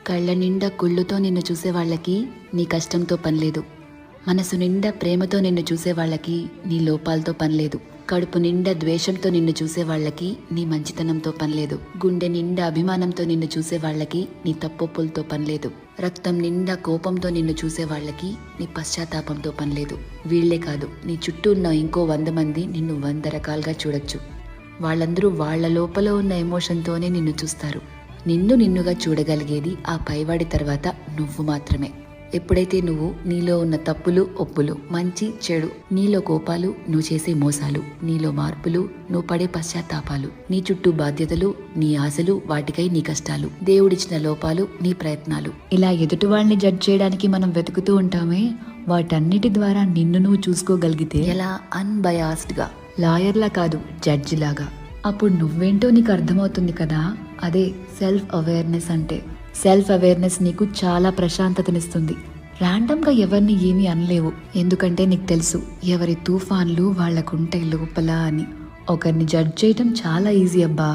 కళ్ళ నిండా కుళ్ళుతో నిన్ను చూసే వాళ్ళకి నీ కష్టంతో పనిలేదు. మనసు నిండా ప్రేమతో నిన్ను చూసే వాళ్ళకి నీ లోపాలతో పనిలేదు. కడుపు నిండా ద్వేషంతో నిన్ను చూసే వాళ్ళకి నీ మంచితనంతో పనిలేదు. గుండె నిండా అభిమానంతో నిన్ను చూసే వాళ్ళకి నీ తప్పొప్పులతో పనిలేదు. రక్తం నిండా కోపంతో నిన్ను చూసే వాళ్ళకి నీ పశ్చాత్తాపంతో పనిలేదు. వీళ్లే కాదు, నీ చుట్టూ ఉన్న ఇంకో 100 మంది నిన్ను 100 రకాలుగా చూడొచ్చు. వాళ్ళందరూ వాళ్ళ లోపల ఉన్న ఎమోషన్తోనే నిన్ను చూస్తారు. నిన్ను నిన్నుగా చూడగలిగేది ఆ పైవాడి తర్వాత నువ్వు మాత్రమే. ఎప్పుడైతే నువ్వు నీలో ఉన్న తప్పులు ఒప్పులు, మంచి చెడు, నీలో కోపాలు, నువ్వు చేసే మోసాలు, నీలో మార్పులు, నువ్వు పడే పశ్చాత్తాపాలు, నీ చుట్టూ బాధ్యతలు, నీ ఆశలు, వాటికై నీ కష్టాలు, దేవుడిచ్చిన లోపాలు, నీ ప్రయత్నాలు, ఇలా ఎదుటి వాళ్ళని జడ్జ్ చేయడానికి మనం వెతుకుతూ ఉంటామే, వాటన్నిటి ద్వారా నిన్ను నువ్వు చూసుకోగలిగితే ఎలా అన్బయాస్డ్గా, లాయర్లా కాదు జడ్జిలాగా, అప్పుడు నువ్వేంటో నీకు అర్థమవుతుంది కదా. అదే సెల్ఫ్ అవేర్నెస్ అంటే. సెల్ఫ్ అవేర్నెస్ నీకు చాలా ప్రశాంతతనిస్తుంది. ర్యాండమ్గా ఎవరిని ఏమీ అనలేవు, ఎందుకంటే నీకు తెలుసు ఎవరి తుఫాన్లు వాళ్ళకుంటాయి లోపల అని. ఒకరిని జడ్జ్ చేయటం చాలా ఈజీ అబ్బా.